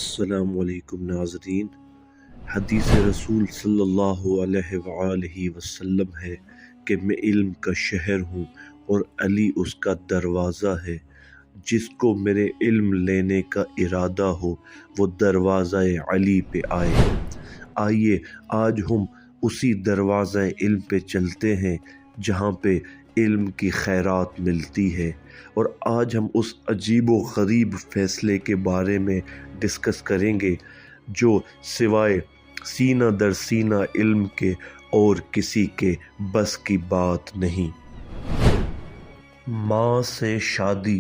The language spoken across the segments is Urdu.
السلام علیکم ناظرین۔ حدیث رسول صلی اللہ علیہ وآلہ وسلم ہے کہ میں علم کا شہر ہوں اور علی اس کا دروازہ ہے۔ جس کو میرے علم لینے کا ارادہ ہو وہ دروازہ علی پہ آئے۔ آئیے آج ہم اسی دروازہ علم پہ چلتے ہیں جہاں پہ علم کی خیرات ملتی ہے، اور آج ہم اس عجیب و غریب فیصلے کے بارے میں ڈسکس کریں گے جو سوائے سینہ در سینہ علم کے اور کسی کے بس کی بات نہیں۔ ماں سے شادی۔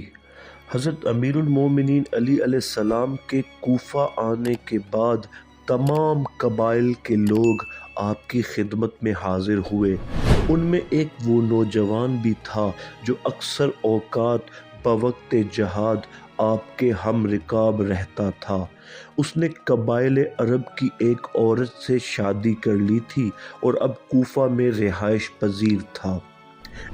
حضرت امیر المومنین علی علیہ السلام کے کوفہ آنے کے بعد تمام قبائل کے لوگ آپ کی خدمت میں حاضر ہوئے۔ ان میں ایک وہ نوجوان بھی تھا جو اکثر اوقات بوقت جہاد آپ کے ہم رکاب رہتا تھا۔ اس نے قبائل عرب کی ایک عورت سے شادی کر لی تھی اور اب کوفہ میں رہائش پذیر تھا۔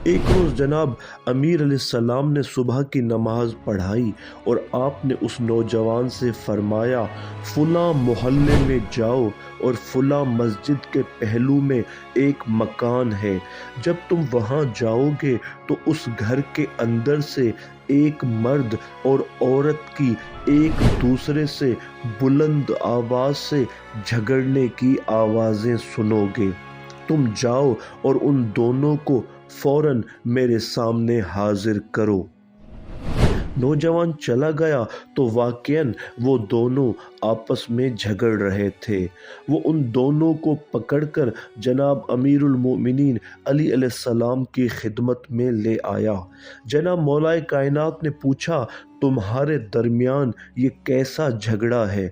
ایک روز جناب امیر علیہ السلام نے صبح کی نماز پڑھائی اور آپ نے اس نوجوان سے فرمایا، فلاں محلے میں جاؤ اور فلاں مسجد کے پہلو میں ایک مکان ہے۔ جب تم وہاں جاؤ گے تو اس گھر کے اندر سے ایک مرد اور عورت کی ایک دوسرے سے بلند آواز سے جھگڑنے کی آوازیں سنو گے۔ تم جاؤ اور ان دونوں کو فوراً میرے سامنے حاضر کرو۔ نوجوان چلا گیا تو واقعاً وہ دونوں آپس میں جھگڑ رہے تھے۔ وہ ان دونوں کو پکڑ کر جناب امیر المومنین علی علیہ السلام کی خدمت میں لے آیا۔ جناب مولا کائنات نے پوچھا، تمہارے درمیان یہ کیسا جھگڑا ہے؟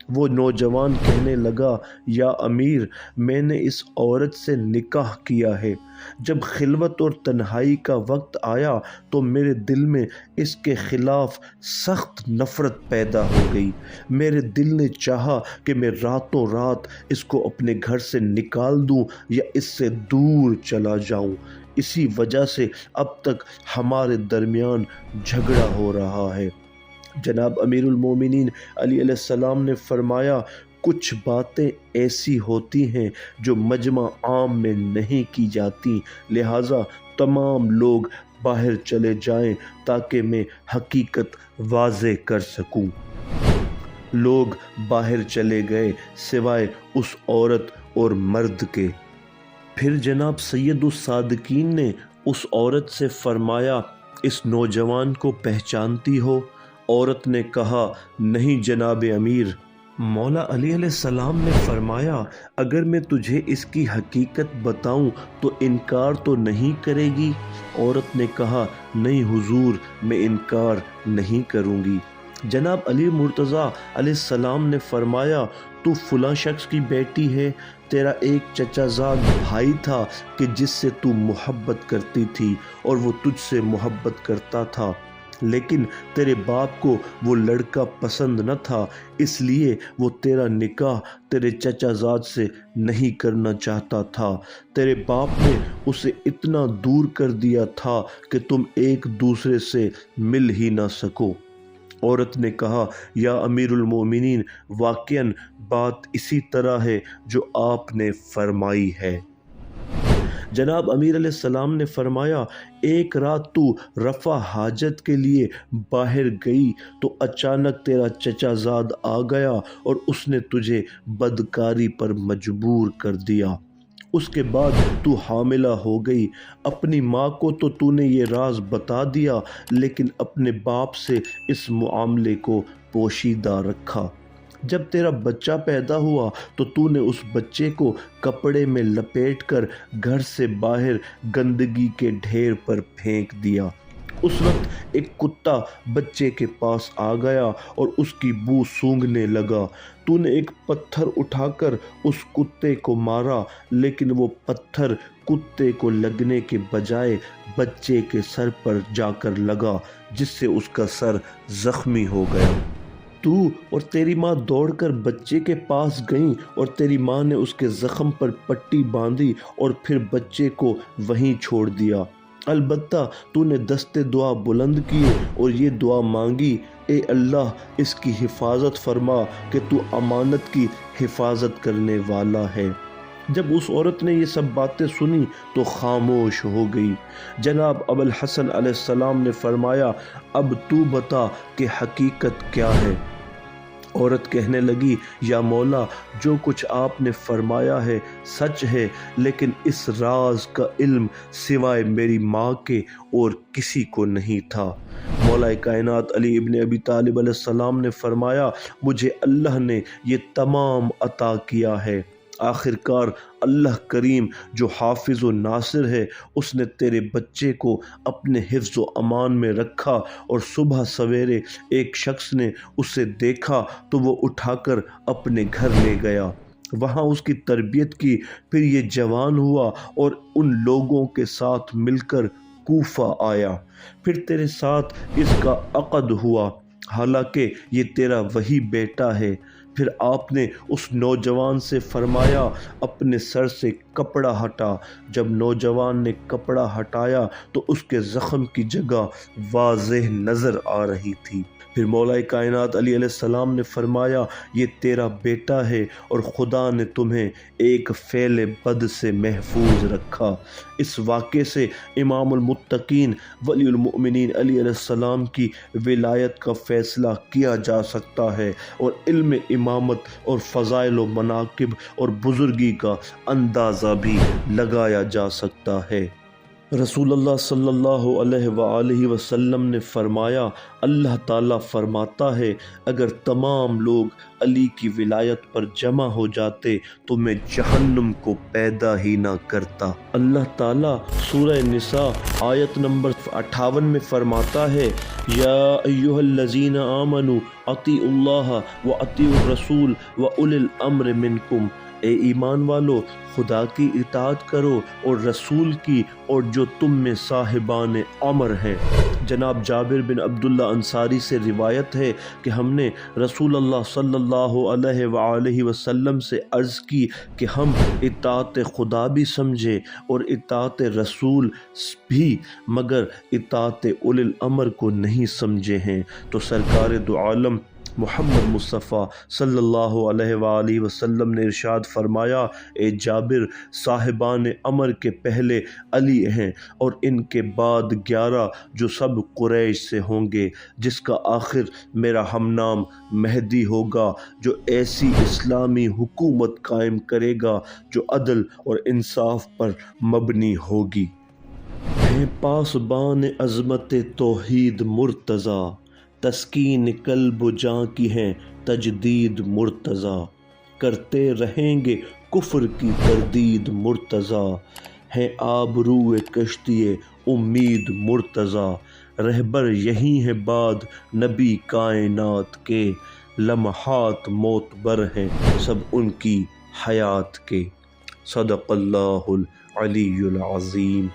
وہ نوجوان کہنے لگا، یا امیر، میں نے اس عورت سے نکاح کیا ہے۔ جب خلوت اور تنہائی کا وقت آیا تو میرے دل میں اس کے خلاف سخت نفرت پیدا ہو گئی۔ میرے دل نے چاہا کہ میں راتوں رات اس کو اپنے گھر سے نکال دوں یا اس سے دور چلا جاؤں۔ اسی وجہ سے اب تک ہمارے درمیان جھگڑا ہو رہا ہے۔ جناب امیر المومنین علی علیہ السلام نے فرمایا، کچھ باتیں ایسی ہوتی ہیں جو مجمع عام میں نہیں کی جاتی، لہٰذا تمام لوگ باہر چلے جائیں تاکہ میں حقیقت واضح کر سکوں۔ لوگ باہر چلے گئے سوائے اس عورت اور مرد کے۔ پھر جناب سید الصادقین نے اس عورت سے فرمایا، اس نوجوان کو پہچانتی ہو؟ عورت نے کہا، نہیں جناب امیر۔ مولا علی علیہ السلام نے فرمایا، اگر میں تجھے اس کی حقیقت بتاؤں تو انکار تو نہیں کرے گی؟ عورت نے کہا، نہیں حضور، میں انکار نہیں کروں گی۔ جناب علی مرتضیٰ علیہ السلام نے فرمایا، تو فلاں شخص کی بیٹی ہے؟ تیرا ایک چچا زاد بھائی تھا کہ جس سے تو محبت کرتی تھی اور وہ تجھ سے محبت کرتا تھا، لیکن تیرے باپ کو وہ لڑکا پسند نہ تھا، اس لیے وہ تیرا نکاح تیرے چچا زاد سے نہیں کرنا چاہتا تھا۔ تیرے باپ نے اسے اتنا دور کر دیا تھا کہ تم ایک دوسرے سے مل ہی نہ سکو۔ عورت نے کہا، یا امیر المومنین، واقعاً بات اسی طرح ہے جو آپ نے فرمائی ہے۔ جناب امیر علیہ السلام نے فرمایا، ایک رات تو رفع حاجت کے لیے باہر گئی تو اچانک تیرا چچا زاد آ گیا اور اس نے تجھے بدکاری پر مجبور کر دیا۔ اس کے بعد تو حاملہ ہو گئی۔ اپنی ماں کو تو نے یہ راز بتا دیا، لیکن اپنے باپ سے اس معاملے کو پوشیدہ رکھا۔ جب تیرا بچہ پیدا ہوا تو نے اس بچے کو کپڑے میں لپیٹ کر گھر سے باہر گندگی کے ڈھیر پر پھینک دیا۔ اس وقت ایک کتا بچے کے پاس آ گیا اور اس کی بو سونگھنے لگا۔ تو نے ایک پتھر اٹھا کر اس کتے کو مارا، لیکن وہ پتھر کتے کو لگنے کے بجائے بچے کے سر پر جا کر لگا، جس سے اس کا سر زخمی ہو گیا۔ تو اور تیری ماں دوڑ کر بچے کے پاس گئیں اور تیری ماں نے اس کے زخم پر پٹی باندھی اور پھر بچے کو وہیں چھوڑ دیا۔ البتہ تو نے دستے دعا بلند کیے اور یہ دعا مانگی، اے اللہ اس کی حفاظت فرما کہ تو امانت کی حفاظت کرنے والا ہے۔ جب اس عورت نے یہ سب باتیں سنی تو خاموش ہو گئی۔ جناب ابو الحسن علیہ السلام نے فرمایا اب تو بتا کہ حقیقت کیا ہے؟ عورت کہنے لگی یا مولا جو کچھ آپ نے فرمایا ہے سچ ہے، لیکن اس راز کا علم سوائے میری ماں کے اور کسی کو نہیں تھا۔ مولا کائنات علی ابن ابی طالب علیہ السلام نے فرمایا مجھے اللہ نے یہ تمام عطا کیا ہے۔ آخر کار اللہ کریم جو حافظ و ناصر ہے اس نے تیرے بچے کو اپنے حفظ و امان میں رکھا، اور صبح سویرے ایک شخص نے اسے دیکھا تو وہ اٹھا کر اپنے گھر لے گیا، وہاں اس کی تربیت کی، پھر یہ جوان ہوا اور ان لوگوں کے ساتھ مل کر کوفہ آیا، پھر تیرے ساتھ اس کا عقد ہوا، حالانکہ یہ تیرا وہی بیٹا ہے۔ پھر آپ نے اس نوجوان سے فرمایا اپنے سر سے کپڑا ہٹا۔ جب نوجوان نے کپڑا ہٹایا تو اس کے زخم کی جگہ واضح نظر آ رہی تھی۔ پھر مولا کائنات علی علیہ السلام نے فرمایا یہ تیرا بیٹا ہے اور خدا نے تمہیں ایک فعل بد سے محفوظ رکھا۔ اس واقعے سے امام المتقین ولی المؤمنین علی علیہ السلام کی ولایت کا فیصلہ کیا جا سکتا ہے، اور علم امامت اور فضائل و مناقب اور بزرگی کا اندازہ بھی لگایا جا سکتا ہے۔ رسول اللہ صلی اللہ علیہ وآلہ وسلم نے فرمایا اللہ تعالیٰ فرماتا ہے اگر تمام لوگ علی کی ولایت پر جمع ہو جاتے تو میں جہنم کو پیدا ہی نہ کرتا۔ اللہ تعالیٰ سورہ نساء آیت نمبر 58 میں فرماتا ہے یا ایھا الذین آمنوا اطیعوا اللہ واطیعوا الرسول واولی الامر منکم، اے ایمان والو خدا کی اطاعت کرو اور رسول کی اور جو تم میں صاحبان امر ہیں۔ جناب جابر بن عبداللہ انصاری سے روایت ہے کہ ہم نے رسول اللہ صلی اللہ علیہ وآلہ وسلم سے عرض کی کہ ہم اطاعت خدا بھی سمجھے اور اطاعت رسول بھی، مگر اطاعت اولی الامر کو نہیں سمجھے ہیں۔ تو سرکار دو عالم محمد مصطفیٰ صلی اللہ علیہ وآلہ وسلم نے ارشاد فرمایا اے جابر صاحبان امر کے پہلے علی ہیں اور ان کے بعد 11 جو سب قریش سے ہوں گے، جس کا آخر میرا ہم نام مہدی ہوگا جو ایسی اسلامی حکومت قائم کرے گا جو عدل اور انصاف پر مبنی ہوگی۔ ہیں پاسبان عظمت توحید مرتضیٰ، تسکین قلب و جاں کی ہیں تجدید مرتضیٰ، کرتے رہیں گے کفر کی تردید مرتضیٰ، ہیں آبرو کشتی امید مرتضیٰ، رہبر یہی ہیں بعد نبی کائنات کے، لمحات معتبر ہیں سب ان کی حیات کے۔ صدق اللہ العلی العظیم۔